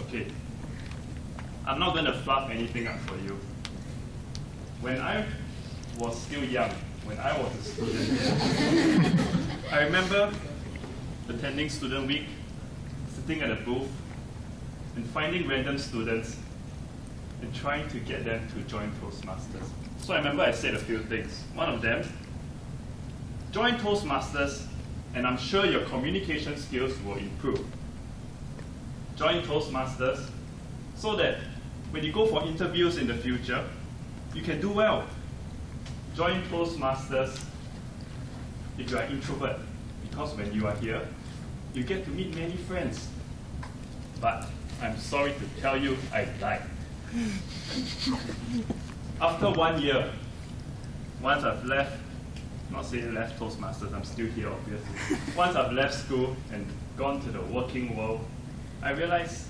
Okay, I'm not going to fluff anything up for you. When I was still young, when I was a student, I remember attending student week, sitting at a booth, and finding random students and trying to get them to join Toastmasters. So I remember I said a few things. One of them, join Toastmasters, and I'm sure your communication skills will improve. Join Toastmasters so that when you go for interviews in the future, you can do well. Join Toastmasters if you are introvert, because when you are here, you get to meet many friends. But I'm sorry to tell you, I lied. After 1 year, once I've left, not saying left Toastmasters, I'm still here obviously. Once I've left school and gone to the working world, I realized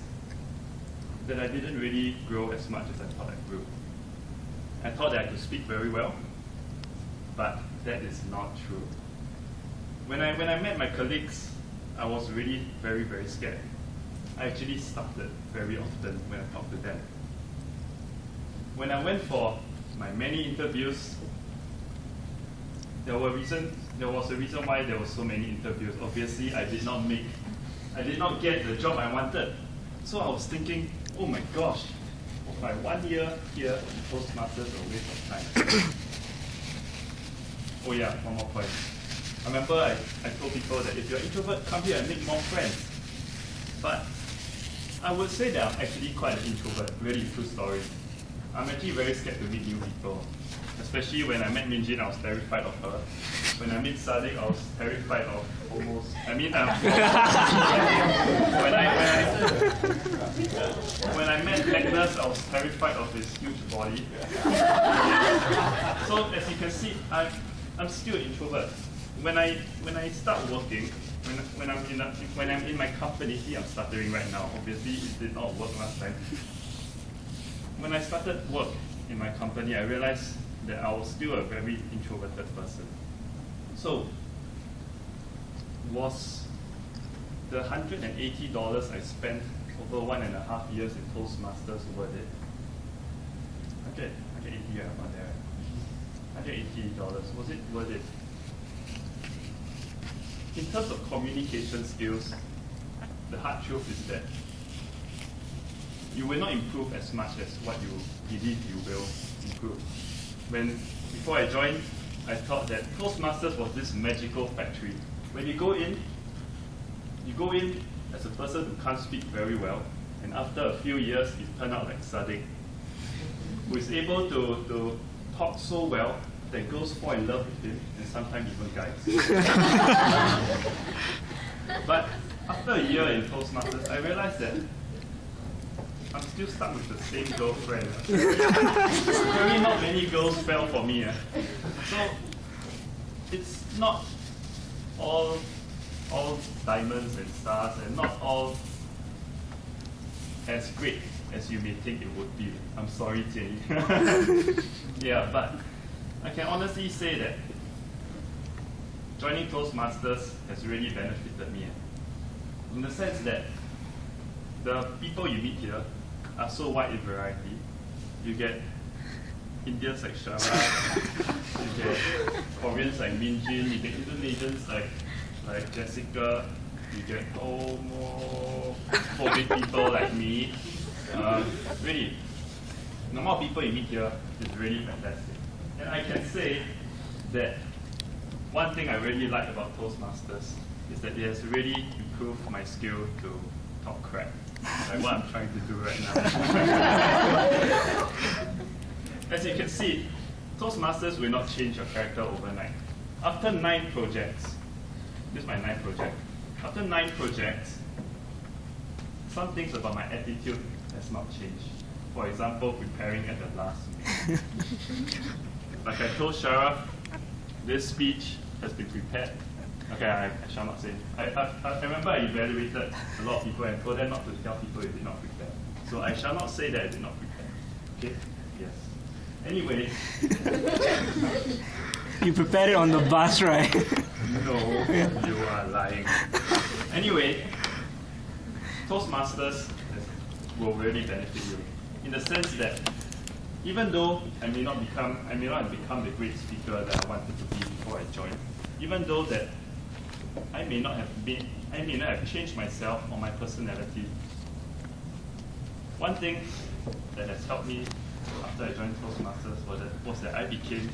that I didn't really grow as much as I thought I grew. I thought that I could speak very well, but that is not true. When I met my colleagues, I was really very, very scared. I actually stuttered very often when I talked to them. When I went for my many interviews, there was a reason why there were so many interviews. Obviously, I did not get the job I wanted. So I was thinking, oh my gosh, was my 1 year here in Toastmasters a waste of time? Oh yeah, one more point. I remember I told people that if you're an introvert, come here and make more friends. But I would say that I'm actually quite an introvert, really true story. I'm actually very scared to meet new people. Especially when I met Minjin, I was terrified of her. When I met Sadiq, I was terrified of almost. When I met Magnus, I was terrified of his huge body. So as you can see, I'm still an introvert. When I start working, when I'm in my company, see I'm stuttering right now. Obviously, it did not work last time. When I started work in my company, I realized that I was still a very introverted person. So, was the $180 I spent over 1.5 years in Toastmasters worth it? 180, yeah, about there. $180, was it worth it? In terms of communication skills, the hard truth is that you will not improve as much as what you believe you will improve. Before I joined, I thought that Toastmasters was this magical factory. When you go in as a person who can't speak very well, and after a few years, you turn out like Sadiq, who is able to talk so well that girls fall in love with him, and sometimes even guys. But after a year in Toastmasters, I realized that I'm still stuck with the same girlfriend. Very not many girls fell for me. So it's not all diamonds and stars, and not all as great as you may think it would be. I'm sorry, Jenny. Yeah, but I can honestly say that joining Toastmasters has really benefited me, in the sense that the people you meet here are so wide in variety. You get Indians like Shara, you get Koreans like Minjin, you get Indonesians like Jessica, you get homophobic people like me. Really, the more people you meet here is really fantastic. And I can say that one thing I really like about Toastmasters is that it has really improved my skill to talk crap, like what I'm trying to do right now. As you can see, Toastmasters will not change your character overnight. After 9 projects, this is my 9th project. After 9 projects, some things about my attitude has not changed. For example, preparing at the last minute. Like I told Sharaf, this speech has been prepared. Okay, I shall not say. I remember I evaluated a lot of people and told them not to tell people you did not prepare. So I shall not say that I did not prepare. Okay? Yes. Anyway. You prepared it on the bus, right? No, you are lying. Anyway, Toastmasters will really benefit you. In the sense that even though I may not have become the great speaker that I wanted to be before I joined, even though that I may not have changed myself or my personality, one thing that has helped me after I joined Toastmasters was that I became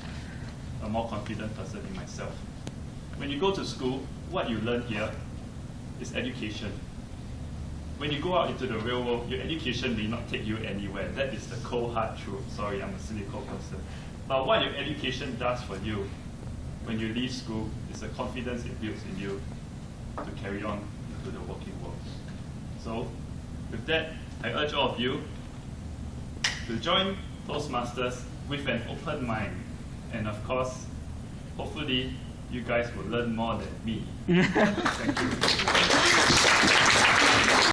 a more confident person in myself. When you go to school, what you learn here is education. When you go out into the real world, your education may not take you anywhere. That is the cold hard truth. Sorry, I'm a cynical person. But what your education does for you when you leave school is the confidence it builds in you to carry on into the working world. So, with that, I urge all of you to join Toastmasters with an open mind. And of course, hopefully, you guys will learn more than me. Thank you.